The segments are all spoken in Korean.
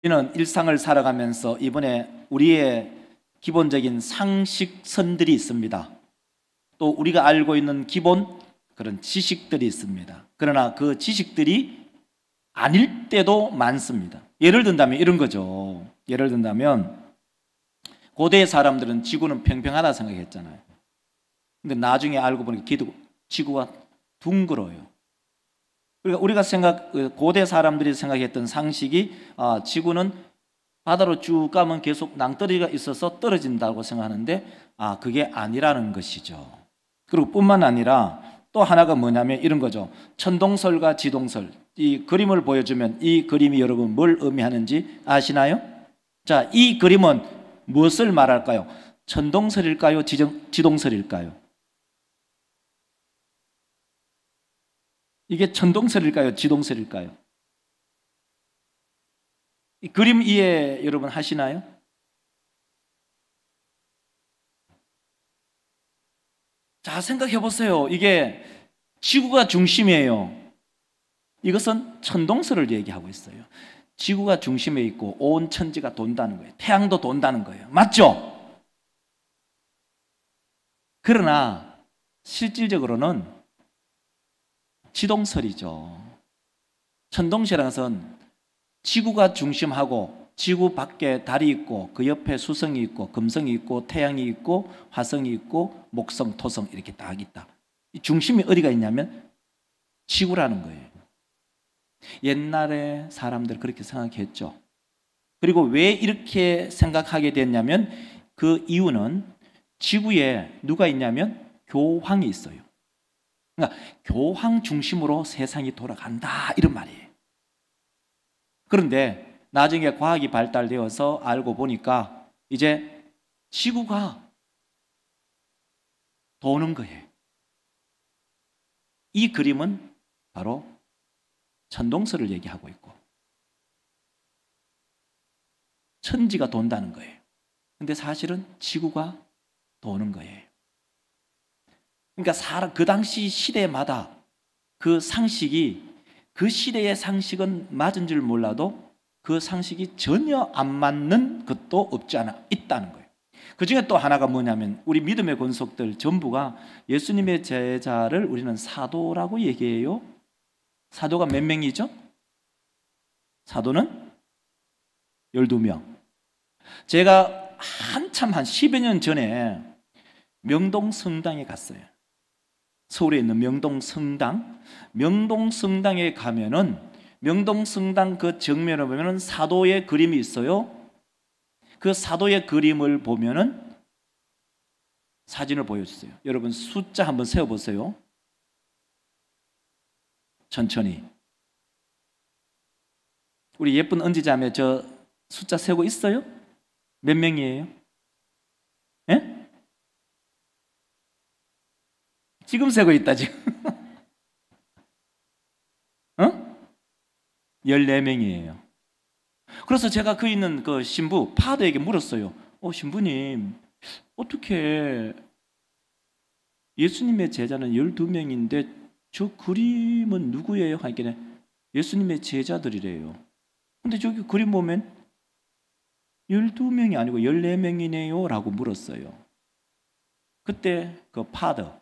우리는 일상을 살아가면서 이번에 우리의 기본적인 상식선들이 있습니다. 또 우리가 알고 있는 기본 그런 지식들이 있습니다. 그러나 그 지식들이 아닐 때도 많습니다. 예를 든다면 이런 거죠. 예를 든다면 고대 사람들은 지구는 평평하다 생각했잖아요. 근데 나중에 알고 보니까 지구가 둥글어요. 그러니까 우리가 고대 사람들이 생각했던 상식이 지구는 바다로 쭉 가면 계속 낭떠러지가 있어서 떨어진다고 생각하는데 그게 아니라는 것이죠. 그리고 뿐만 아니라 또 하나가 뭐냐면 이런 거죠. 천동설과 지동설. 이 그림을 보여주면 이 그림이 여러분 뭘 의미하는지 아시나요? 자, 이 그림은 무엇을 말할까요? 천동설일까요? 지동설일까요? 이게 천동설일까요? 지동설일까요? 이 그림 이해 여러분 하시나요? 자, 생각해 보세요. 이게 지구가 중심이에요. 이것은 천동설을 얘기하고 있어요. 지구가 중심에 있고 온 천지가 돈다는 거예요. 태양도 돈다는 거예요. 맞죠? 그러나 실질적으로는 지동설이죠. 천동설이라는 것은 지구가 중심하고 지구 밖에 달이 있고 그 옆에 수성이 있고 금성이 있고 태양이 있고 화성이 있고 목성, 토성 이렇게 딱 있다. 이 중심이 어디가 있냐면 지구라는 거예요. 옛날에 사람들 그렇게 생각했죠. 그리고 왜 이렇게 생각하게 됐냐면 그 이유는 지구에 누가 있냐면 교황이 있어요. 그러니까 교황 중심으로 세상이 돌아간다 이런 말이에요. 그런데 나중에 과학이 발달되어서 알고 보니까 이제 지구가 도는 거예요. 이 그림은 바로 천동설을 얘기하고 있고 천지가 돈다는 거예요. 근데 사실은 지구가 도는 거예요. 그러니까 그 당시 시대마다 그 상식이 그 시대의 상식은 맞은 줄 몰라도 그 상식이 전혀 안 맞는 것도 없지 않아 있다는 거예요. 그 중에 또 하나가 뭐냐면 우리 믿음의 권속들 전부가 예수님의 제자를 우리는 사도라고 얘기해요. 사도가 몇 명이죠? 사도는 12명. 제가 한참 한 10여 년 전에 명동성당에 갔어요. 서울에 있는 명동성당에 가면은 명동성당 그 정면을 보면은 사도의 그림이 있어요. 그 사도의 그림을 보면은 사진을 보여주세요. 여러분 숫자 한번 세어보세요. 천천히. 우리 예쁜 언지자매 저 숫자 세고 있어요? 몇 명이에요? 예? 지금 세고 있다 지금. 14명이에요. 그래서 제가 그 있는 그 신부 파더에게 물었어요. 신부님 어떻게 예수님의 제자는 12명인데 저 그림은 누구예요? 하니까 예수님의 제자들이래요. 근데 저기 그림 보면 12명이 아니고 14명이네요 라고 물었어요. 그때 그 파더가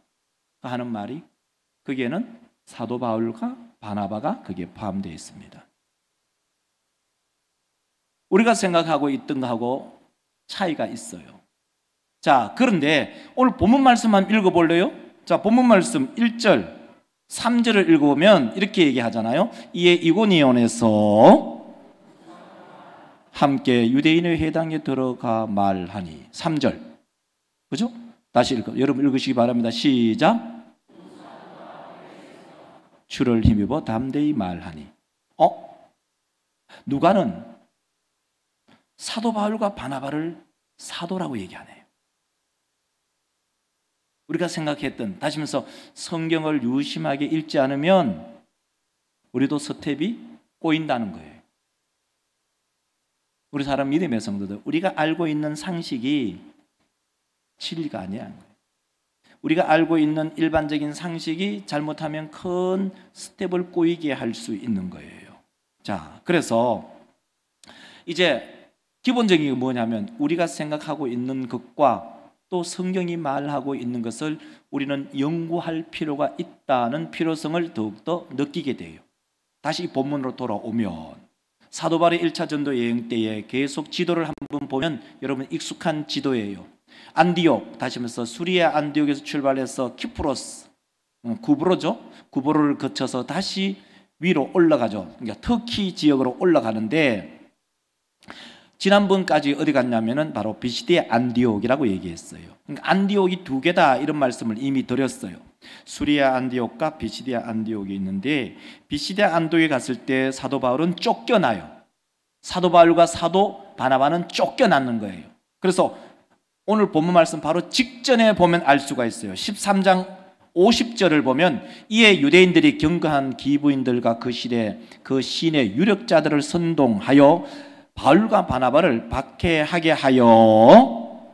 하는 말이 거기에는 사도 바울과 바나바가 거기에 포함되어 있습니다. 우리가 생각하고 있던 거하고 차이가 있어요. 자, 그런데 오늘 본문 말씀 한번 읽어볼래요? 자, 본문 말씀 1절 3절을 읽어보면 이렇게 얘기하잖아요. 이에 이고니온에서 함께 유대인의 회당에 들어가 말하니 3절 그죠? 다시 여러분 읽으시기 바랍니다. 시작. 주를 힘입어 담대히 말하니 누가는 사도 바울과 바나바를 사도라고 얘기하네요. 우리가 생각했던 다시면서 성경을 유심하게 읽지 않으면 우리도 스텝이 꼬인다는 거예요. 우리 사람 믿음의 성도들 우리가 알고 있는 상식이 진리가 아니야. 우리가 알고 있는 일반적인 상식이 잘못하면 큰 스텝을 꼬이게 할 수 있는 거예요. 자, 그래서 이제 기본적인 게 뭐냐면 우리가 생각하고 있는 것과 또 성경이 말하고 있는 것을 우리는 연구할 필요가 있다는 필요성을 더욱더 느끼게 돼요. 다시 이 본문으로 돌아오면 사도 바울의 1차 전도 여행 때에 계속 지도를 한번 보면 여러분 익숙한 지도예요. 안디옥, 다시 말해서 수리아 안디옥에서 출발해서 키프로스, 구브로죠. 구브로를 거쳐서 다시 위로 올라가죠. 그러니까 터키 지역으로 올라가는데 지난번까지 어디 갔냐면은 바로 비시디아 안디옥이라고 얘기했어요. 그러니까 안디옥이 두 개다 이런 말씀을 이미 드렸어요. 수리아 안디옥과 비시디아 안디옥이 있는데 비시디아 안디옥에 갔을 때 사도 바울은 쫓겨나요. 사도 바울과 사도 바나바는 쫓겨나는 거예요. 그래서 오늘 본문 말씀 바로 직전에 보면 알 수가 있어요. 13장 50절을 보면 이에 유대인들이 경거한 기부인들과 그 시대 그 시내 유력자들을 선동하여 바울과 바나바를 박해하게 하여,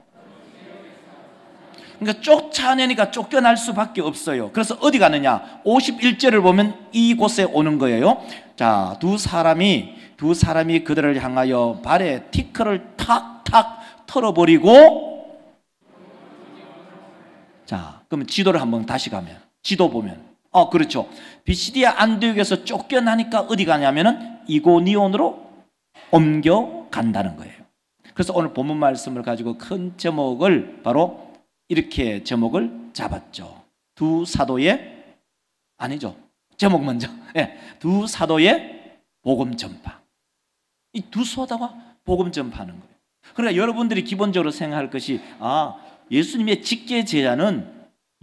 그러니까 쫓아내니까 쫓겨날 수밖에 없어요. 그래서 어디 가느냐? 51절을 보면 이곳에 오는 거예요. 자, 두 사람이 그들을 향하여 발에 티끌을 탁탁 털어버리고, 자, 그러면 지도를 한번 다시 가면 지도 보면 그렇죠. 비시디아 안디옥에서 쫓겨나니까 어디 가냐면은 이고니온으로 옮겨간다는 거예요. 그래서 오늘 본문 말씀을 가지고 큰 제목을 바로 이렇게 제목을 잡았죠. 두 사도의, 아니죠, 제목 먼저, 두 사도의 복음 전파. 이 두 사도가 복음 전파하는 거예요. 그러니까 여러분들이 기본적으로 생각할 것이 예수님의 직계 제자는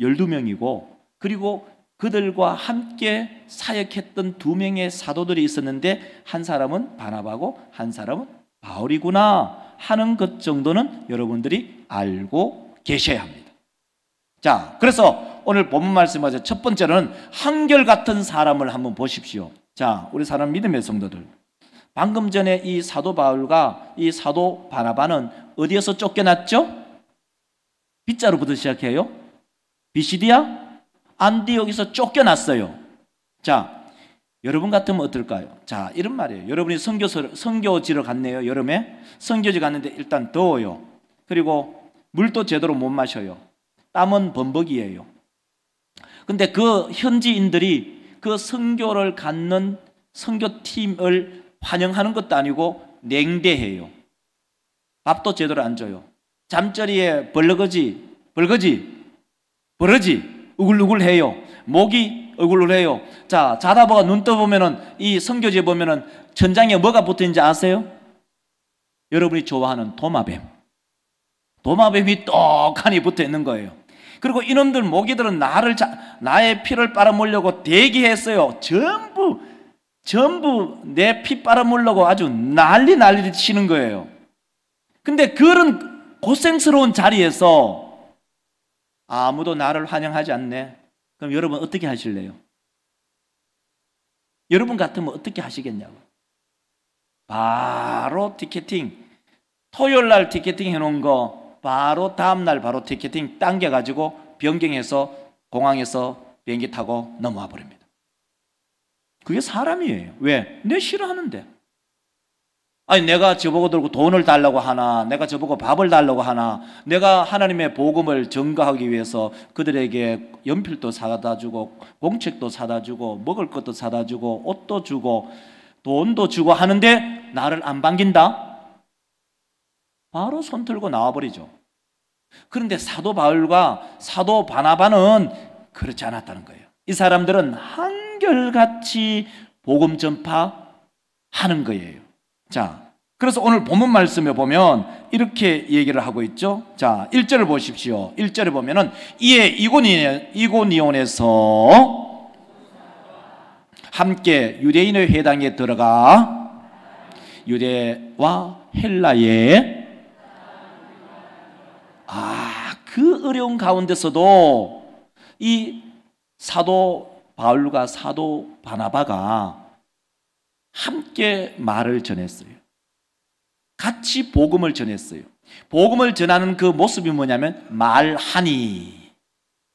12명이고 그리고 그들과 함께 사역했던 2명의 사도들이 있었는데 한 사람은 바나바고 한 사람은 바울이구나 하는 것 정도는 여러분들이 알고 계셔야 합니다. 자, 그래서 오늘 본문 말씀하죠. 첫 번째로는 한결같은 사람을 한번 보십시오. 자, 우리 사람 믿음의 성도들, 방금 전에 이 사도 바울과 이 사도 바나바는 어디에서 쫓겨났죠? 빗자루부터 시작해요. 비시디아 안디옥에서 쫓겨났어요. 자, 여러분 같으면 어떨까요? 자, 이런 말이에요. 여러분이 선교지로 갔네요. 여름에 선교지 갔는데 일단 더워요. 그리고 물도 제대로 못 마셔요. 땀은 범벅이에요. 근데 그 현지인들이 그 선교를 갖는 선교팀을 환영하는 것도 아니고 냉대해요. 밥도 제대로 안 줘요. 잠자리에 벌거지 우글우글해요. 목이 우글우글해요. 자, 자다 보가 눈 떠보면은 이 선교지에 보면은 천장에 뭐가 붙어 있는지 아세요? 여러분이 좋아하는 도마뱀이 떡하니 붙어 있는 거예요. 그리고 이놈들 모기들은 나의 피를 빨아먹으려고 대기했어요. 전부 내 피 빨아먹으려고 아주 난리 치는 거예요. 근데 그런 고생스러운 자리에서 아무도 나를 환영하지 않네. 그럼 여러분 어떻게 하실래요? 여러분 같으면 어떻게 하시겠냐고. 바로 티켓팅, 토요일 날 티켓팅 해놓은 거 바로 다음날 바로 티켓팅 당겨가지고 변경해서 공항에서 비행기 타고 넘어와 버립니다. 그게 사람이에요. 왜? 내 싫어하는데. 아니, 내가 저보고 들고 돈을 달라고 하나, 내가 저보고 밥을 달라고 하나, 내가 하나님의 복음을 전가하기 위해서 그들에게 연필도 사다 주고 공책도 사다 주고 먹을 것도 사다 주고 옷도 주고 돈도 주고 하는데 나를 안 반긴다? 바로 손 들고 나와버리죠. 그런데 사도 바울과 사도 바나바는 그렇지 않았다는 거예요. 이 사람들은 한결같이 복음 전파하는 거예요. 자, 그래서 오늘 본문 말씀에 보면 이렇게 얘기를 하고 있죠. 자, 1절을 보십시오. 1절에 보면은 이에 이고니온에서 함께 유대인의 회당에 들어가 유대와 헬라의 그 어려운 가운데서도 이 사도 바울과 사도 바나바가 함께 말을 전했어요. 같이 복음을 전했어요. 복음을 전하는 그 모습이 뭐냐면 말하니.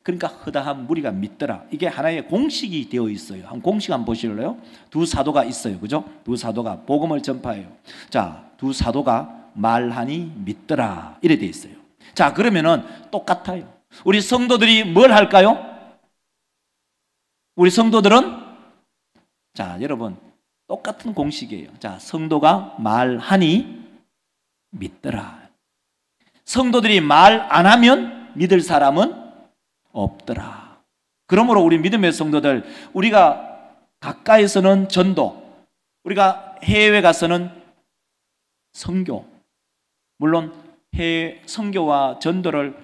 그러니까 허다한 무리가 믿더라. 이게 하나의 공식이 되어 있어요. 한 공식 한번 보실래요? 두 사도가 있어요. 그죠? 두 사도가 복음을 전파해요. 자, 두 사도가 말하니 믿더라. 이래 돼 있어요. 자, 그러면은 똑같아요. 우리 성도들이 뭘 할까요? 우리 성도들은, 자, 여러분, 똑같은 공식이에요. 자, 성도가 말하니 믿더라. 성도들이 말 안 하면 믿을 사람은 없더라. 그러므로 우리 믿음의 성도들, 우리가 가까이서는 전도, 우리가 해외 가서는 선교, 물론 해외 선교와 전도를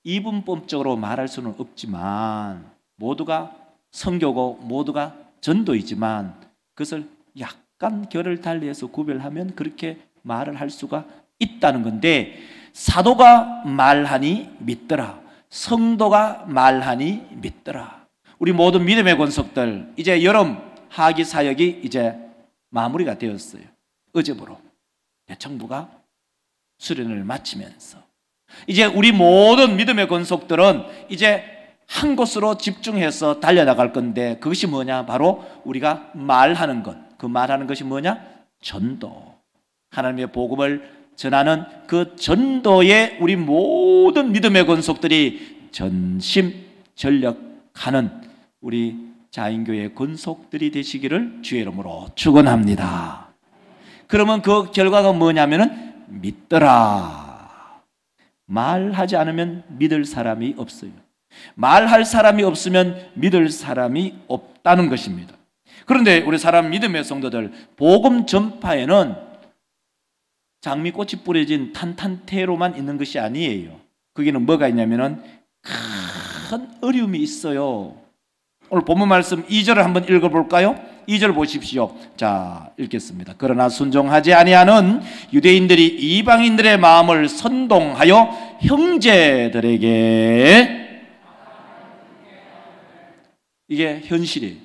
이분법적으로 말할 수는 없지만 모두가 선교고 모두가 전도이지만 그것을 약간 결을 달리해서 구별하면 그렇게 말을 할 수가 있다는 건데, 사도가 말하니 믿더라, 성도가 말하니 믿더라. 우리 모든 믿음의 권속들, 이제 여름 하기 사역이 이제 마무리가 되었어요. 어제부로 대청부가 수련을 마치면서 이제 우리 모든 믿음의 권속들은 이제 한 곳으로 집중해서 달려나갈 건데, 그것이 뭐냐? 바로 우리가 말하는 것. 그 말하는 것이 뭐냐? 전도. 하나님의 복음을 전하는 그 전도에 우리 모든 믿음의 권속들이 전심전력하는 우리 자인교회 권속들이 되시기를 주의 이름으로 축원합니다. 그러면 그 결과가 뭐냐면은 믿더라. 말하지 않으면 믿을 사람이 없어요. 말할 사람이 없으면 믿을 사람이 없다는 것입니다. 그런데 우리 사람 믿음의 성도들, 복음 전파에는 장미꽃이 뿌려진 탄탄테로만 있는 것이 아니에요. 거기는 뭐가 있냐면은 큰 어려움이 있어요. 오늘 본문 말씀 2절을 한번 읽어볼까요? 2절 보십시오. 자, 읽겠습니다. 그러나 순종하지 아니하는 유대인들이 이방인들의 마음을 선동하여 형제들에게, 이게 현실이에요.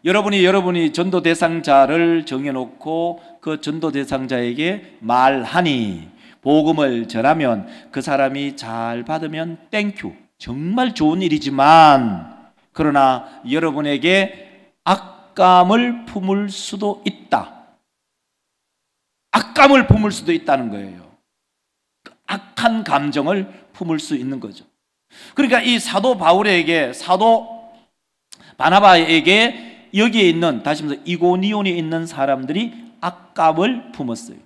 여러분이 전도 대상자를 정해놓고 그 전도 대상자에게 말하니, 복음을 전하면 그 사람이 잘 받으면 땡큐, 정말 좋은 일이지만, 그러나 여러분에게 악감을 품을 수도 있다. 악감을 품을 수도 있다는 거예요. 악한 감정을 품을 수 있는 거죠. 그러니까 이 사도 바울에게, 사도 바나바에게 여기에 있는, 다시 말해서 이고니온에 있는 사람들이 악감을 품었어요.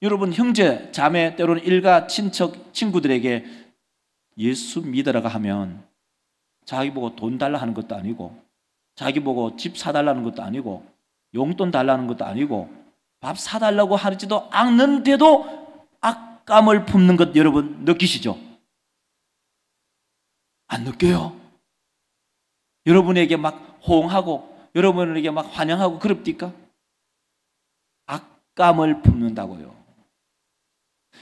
여러분, 형제, 자매, 때로는 일가, 친척, 친구들에게 예수 믿으라고 하면 자기 보고 돈 달라 하는 것도 아니고, 자기 보고 집 사달라는 것도 아니고, 용돈 달라는 것도 아니고, 밥 사달라고 하지도 않는데도 악감을 품는 것 여러분 느끼시죠? 안 느껴요? 여러분에게 막 호응하고 여러분에게 막 환영하고 그럽니까? 악감을 품는다고요.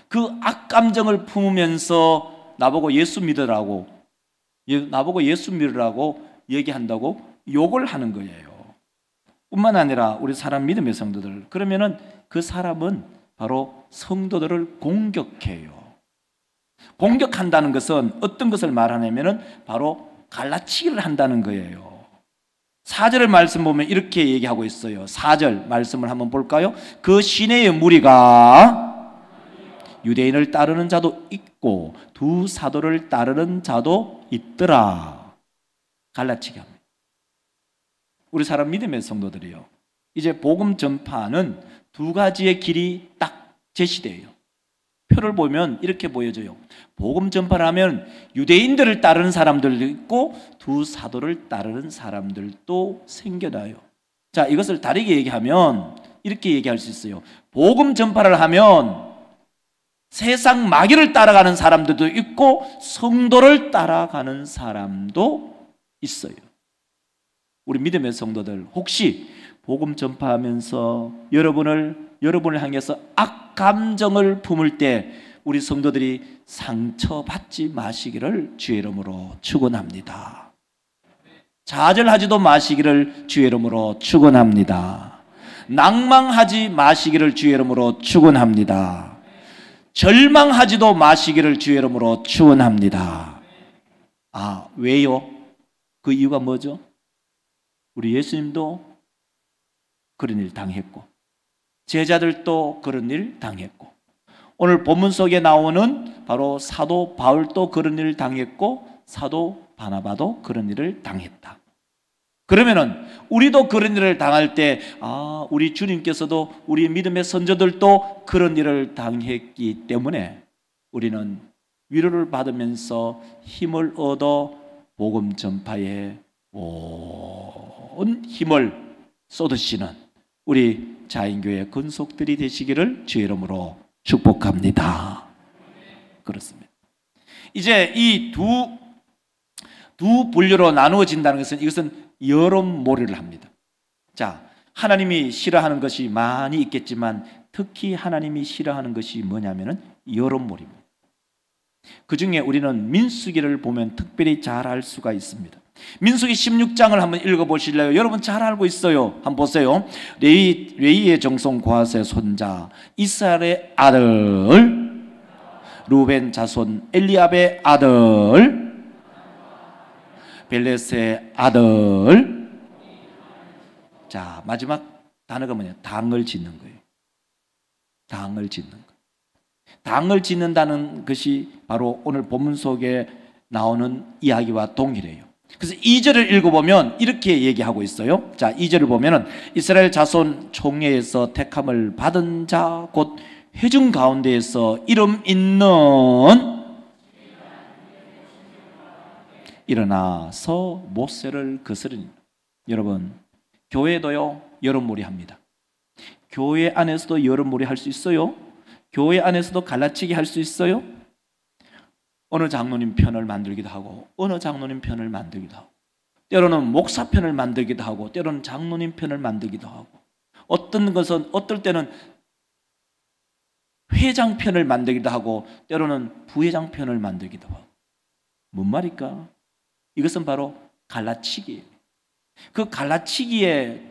그 악감정을 품으면서 나보고 예수 믿으라고, 나보고 예수 믿으라고 얘기한다고 욕을 하는 거예요. 뿐만 아니라 우리 사람 믿음의 성도들, 그러면은 그 사람은 바로 성도들을 공격해요. 공격한다는 것은 어떤 것을 말하냐면은 바로 갈라치기를 한다는 거예요. 4절의 말씀 보면 이렇게 얘기하고 있어요. 4절 말씀을 한번 볼까요? 그 시내의 무리가 유대인을 따르는 자도 있고 두 사도를 따르는 자도 있더라. 갈라치기 합니다. 우리 사람 믿음의 성도들이요, 이제 복음 전파는 두 가지의 길이 딱 제시돼요. 표를 보면 이렇게 보여져요. 복음 전파를 하면 유대인들을 따르는 사람들도 있고 두 사도를 따르는 사람들도 생겨나요. 자, 이것을 다르게 얘기하면 이렇게 얘기할 수 있어요. 복음 전파를 하면 세상 마귀를 따라가는 사람들도 있고 성도를 따라가는 사람도 있어요. 우리 믿음의 성도들, 혹시 복음 전파하면서 여러분을 향해서 악감정을 품을 때 우리 성도들이 상처받지 마시기를 주의 이름으로 축원합니다. 좌절하지도 마시기를 주의 이름으로 축원합니다. 낭망하지 마시기를 주의 이름으로 축원합니다. 절망하지도 마시기를 주의 이름으로 축원합니다. 아, 왜요? 그 이유가 뭐죠? 우리 예수님도 그런 일 당했고 제자들도 그런 일 당했고 오늘 본문 속에 나오는 바로 사도 바울도 그런 일을 당했고 사도 바나바도 그런 일을 당했다. 그러면은 우리도 그런 일을 당할 때 우리 주님께서도 우리 믿음의 선조들도 그런 일을 당했기 때문에 우리는 위로를 받으면서 힘을 얻어 복음 전파에 온 힘을 쏟으시는 우리 자인교회 근속들이 되시기를 주의 이름으로 축복합니다. 그렇습니다. 이제 이 두 분류로 나누어진다는 것은 이것은 여론몰이를 합니다. 자, 하나님이 싫어하는 것이 많이 있겠지만 특히 하나님이 싫어하는 것이 뭐냐면은 여론몰이입니다. 그 중에 우리는 민수기를 보면 특별히 잘 알 수가 있습니다. 민수기 16장을 한번 읽어보실래요? 여러분 잘 알고 있어요. 한번 보세요. 레위의 정손 고핫의 손자 이스라엘의 아들 루벤 자손 엘리압의 아들 벨렛의 아들. 자, 마지막 단어가 뭐냐? 당을 짓는 거예요. 당을 짓는 거. 당을 짓는다는 것이 바로 오늘 본문 속에 나오는 이야기와 동일해요. 그래서 2절을 읽어보면 이렇게 얘기하고 있어요. 자, 2절을 보면은 이스라엘 자손 총회에서 택함을 받은 자 곧 회중 가운데에서 이름 있는 일어나서 모세를 거스르니. 여러분, 교회도요 여론몰이 합니다. 교회 안에서도 여론몰이 할 수 있어요. 교회 안에서도 갈라치기 할 수 있어요. 어느 장로님 편을 만들기도 하고 어느 장로님 편을 만들기도 하고 때로는 목사 편을 만들기도 하고 때로는 장로님 편을 만들기도 하고 어떤 것은 어떨 때는 회장 편을 만들기도 하고 때로는 부회장 편을 만들기도 하고. 뭔 말일까? 이것은 바로 갈라치기예요. 그 갈라치기의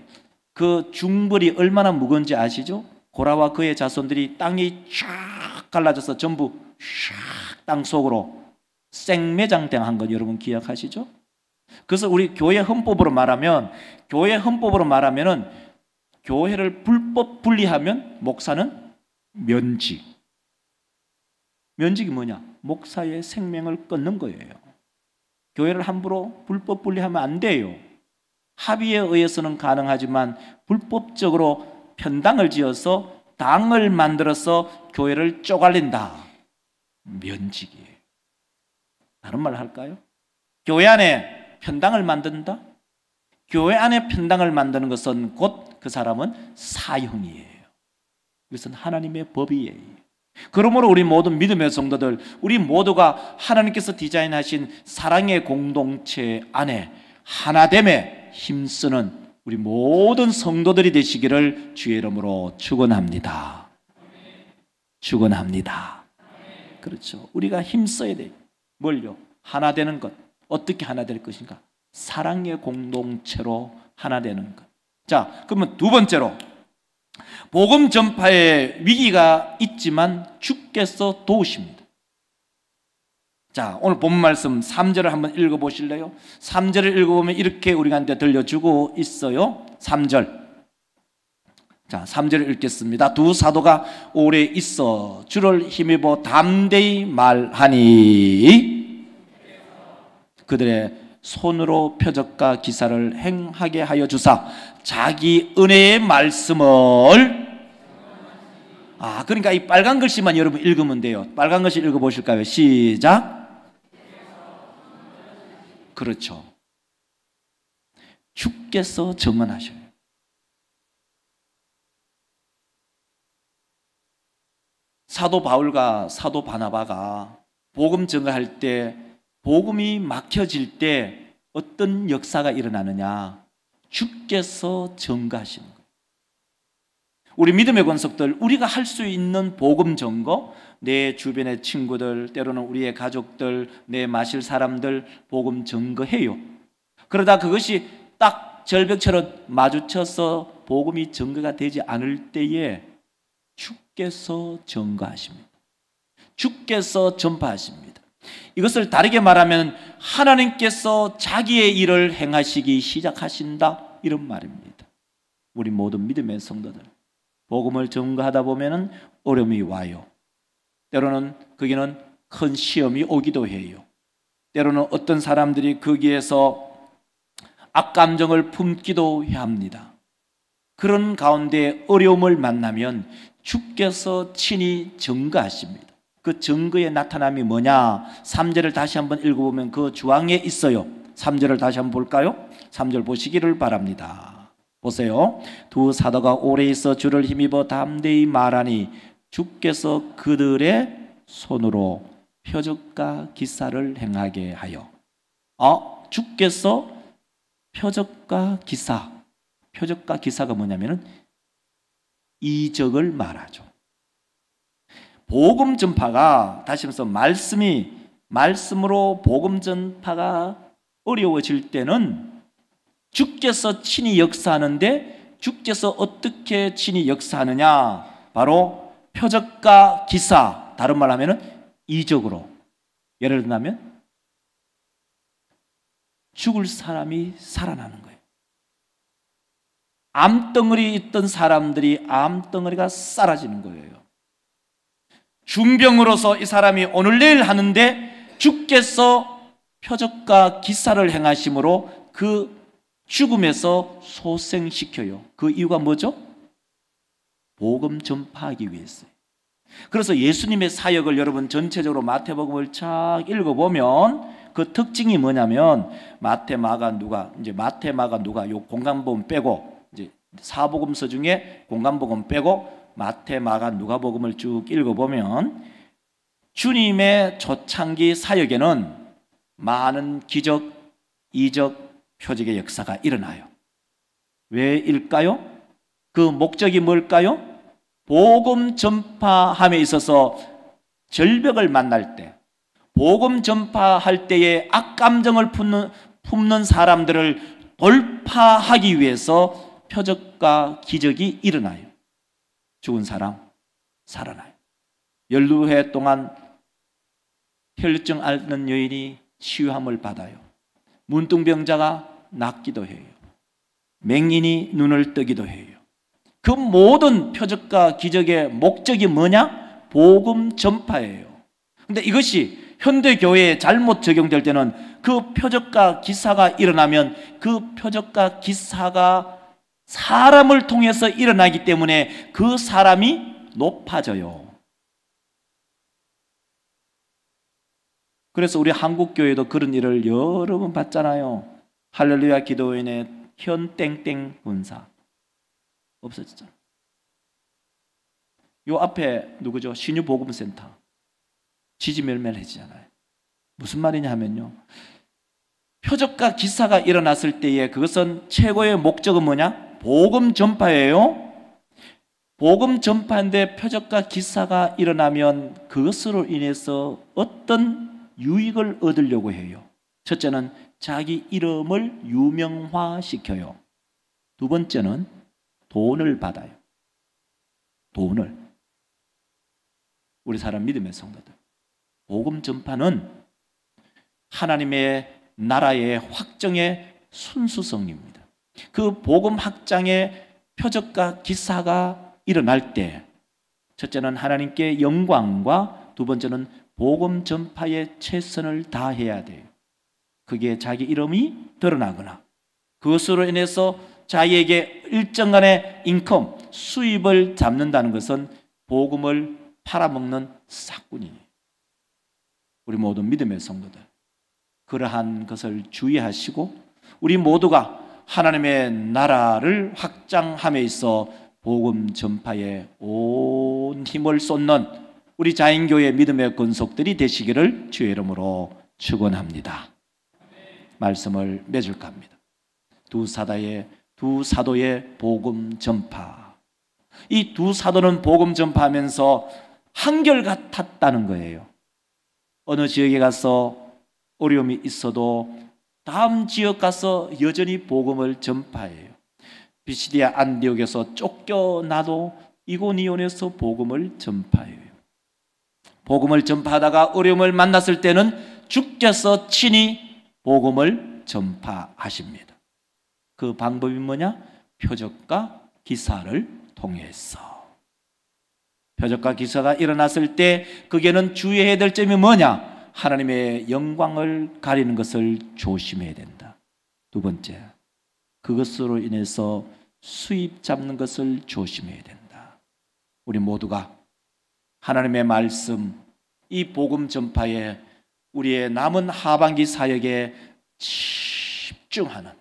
그 중벌이 얼마나 무거운지 아시죠? 고라와 그의 자손들이 땅이 쫙 갈라져서 전부 샥 땅 속으로 생매장당한 것 여러분 기억하시죠? 그래서 우리 교회 헌법으로 말하면 교회를 불법 분리하면 목사는 면직. 면직이 뭐냐? 목사의 생명을 끊는 거예요. 교회를 함부로 불법 분리하면 안 돼요. 합의에 의해서는 가능하지만 불법적으로 편당을 지어서 당을 만들어서 교회를 쪼갈린다. 면직이에요. 다른 말 할까요? 교회 안에 편당을 만든다? 교회 안에 편당을 만드는 것은 곧 그 사람은 사형이에요. 이것은 하나님의 법이에요. 그러므로 우리 모든 믿음의 성도들, 우리 모두가 하나님께서 디자인하신 사랑의 공동체 안에 하나됨에 힘쓰는 우리 모든 성도들이 되시기를 주의 이름으로 축원합니다. 축원합니다. 그렇죠. 우리가 힘써야 돼요. 뭘요? 하나 되는 것. 어떻게 하나 될 것인가? 사랑의 공동체로 하나 되는 것. 자, 그러면 두 번째로 복음 전파에 위기가 있지만 주께서 도우십니다. 자, 오늘 본 말씀 3절을 한번 읽어보실래요? 3절을 읽어보면 이렇게 우리한테 들려주고 있어요. 3절. 자, 3절을 읽겠습니다. 두 사도가 오래 있어 주를 힘입어 담대히 말하니 그들의 손으로 표적과 기사를 행하게 하여 주사 자기 은혜의 말씀을 그러니까 이 빨간 글씨만 여러분 읽으면 돼요. 빨간 글씨 읽어보실까요? 시작. 그렇죠. 주께서 증언하셔요. 사도 바울과 사도 바나바가 복음 증거할 때 복음이 막혀질 때 어떤 역사가 일어나느냐? 주께서 증거하시는 거예요. 우리 믿음의 권속들, 우리가 할 수 있는 복음 증거, 내 주변의 친구들, 때로는 우리의 가족들, 내 마실 사람들 복음 증거해요. 그러다 그것이 딱 절벽처럼 마주쳐서 복음이 증거가 되지 않을 때에 주께서 증거하십니다. 주께서 전파하십니다. 이것을 다르게 말하면 하나님께서 자기의 일을 행하시기 시작하신다, 이런 말입니다. 우리 모든 믿음의 성도들, 복음을 전가하다 보면 어려움이 와요. 때로는 거기는 큰 시험이 오기도 해요. 때로는 어떤 사람들이 거기에서 악감정을 품기도 합니다. 그런 가운데 어려움을 만나면 주께서 친히 증거하십니다. 그 증거의 나타남이 뭐냐? 3절을 다시 한번 읽어보면 그 주황에 있어요. 3절을 다시 한번 볼까요? 3절 보시기를 바랍니다. 보세요. 두 사도가 오래 있어 주를 힘입어 담대히 말하니 주께서 그들의 손으로 표적과 기사를 행하게 하여. 주께서 표적과 기사. 표적과 기사가 뭐냐면은 이적을 말하죠. 복음 전파가, 다시 말해서 말씀으로 복음 전파가 어려워질 때는 주께서 친히 역사하는데, 주께서 어떻게 친히 역사하느냐? 바로 표적과 기사, 다른 말로 하면은 이적으로. 예를 들면 죽을 사람이 살아나는 거예요. 암덩어리 있던 사람들이 암덩어리가 사라지는 거예요. 중병으로서 이 사람이 오늘 내일 하는데 주께서 표적과 기사를 행하심으로 그 죽음에서 소생시켜요. 그 이유가 뭐죠? 복음 전파하기 위해서요. 그래서 예수님의 사역을 여러분 전체적으로 마태복음을 쫙 읽어보면 그 특징이 뭐냐면 마태, 마가, 누가, 요 공간복음 빼고, 이제 사복음서 중에 공간복음 빼고 마태, 마가, 누가복음을 쭉 읽어보면 주님의 초창기 사역에는 많은 기적, 이적, 표적의 역사가 일어나요. 왜일까요? 그 목적이 뭘까요? 복음 전파함에 있어서 절벽을 만날 때, 복음 전파할 때에 악감정을 품는 사람들을 돌파하기 위해서 표적과 기적이 일어나요. 죽은 사람 살아나요. 연루회 동안 혈루증 앓는 여인이 치유함을 받아요. 문둥병자가 낫기도 해요. 맹인이 눈을 뜨기도 해요. 그 모든 표적과 기적의 목적이 뭐냐? 복음 전파예요. 그런데 이것이 현대교회에 잘못 적용될 때는 그 표적과 기사가 일어나면 그 표적과 기사가 사람을 통해서 일어나기 때문에 그 사람이 높아져요. 그래서 우리 한국교회도 그런 일을 여러 번 봤잖아요. 할렐루야 기도원의 현땡땡 본사 없어졌잖아요. 요 앞에 누구죠? 신유복음센터 지지멸멸해지잖아요. 무슨 말이냐 하면요, 표적과 기사가 일어났을 때에 그것은 최고의 목적은 뭐냐? 복음 전파예요. 복음 전파인데 표적과 기사가 일어나면 그것으로 인해서 어떤 유익을 얻으려고 해요. 첫째는 자기 이름을 유명화시켜요. 두 번째는 돈을 받아요. 돈을. 우리 사람 믿음의 성도들, 복음 전파는 하나님의 나라의 확정의 순수성입니다. 그 복음 확장의 표적과 기사가 일어날 때 첫째는 하나님께 영광과 두 번째는 복음 전파에 최선을 다해야 돼요. 그게 자기 이름이 드러나거나 그것으로 인해서 자기에게 일정간의 인컴, 수입을 잡는다는 것은 복음을 팔아먹는 사꾼이에요. 우리 모든 믿음의 성도들, 그러한 것을 주의하시고 우리 모두가 하나님의 나라를 확장함에 있어 복음 전파에 온 힘을 쏟는 우리 자인교회 믿음의 권속들이 되시기를 주의 이름으로 축원합니다. 말씀을 맺을까 합니다. 두 사도의 복음 전파. 이 두 사도는 복음 전파하면서 한결같았다는 거예요. 어느 지역에 가서 어려움이 있어도 다음 지역 가서 여전히 복음을 전파해요. 비시디아 안디옥에서 쫓겨나도 이고니온에서 복음을 전파해요. 복음을 전파하다가 어려움을 만났을 때는 주께서 친히 복음을 전파하십니다. 그 방법이 뭐냐? 표적과 기사를 통해서. 표적과 기사가 일어났을 때 그게는 주의해야 될 점이 뭐냐? 하나님의 영광을 가리는 것을 조심해야 된다. 두 번째, 그것으로 인해서 수입 잡는 것을 조심해야 된다. 우리 모두가 하나님의 말씀, 이 복음 전파에 우리의 남은 하반기 사역에 집중하는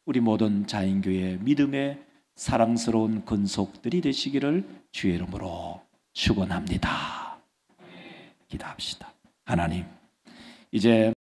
우리 모든 자인교회 믿음의 사랑스러운 근속들이 되시기를 주의 이름으로 축원합니다. 기도합시다. 하나님, 이제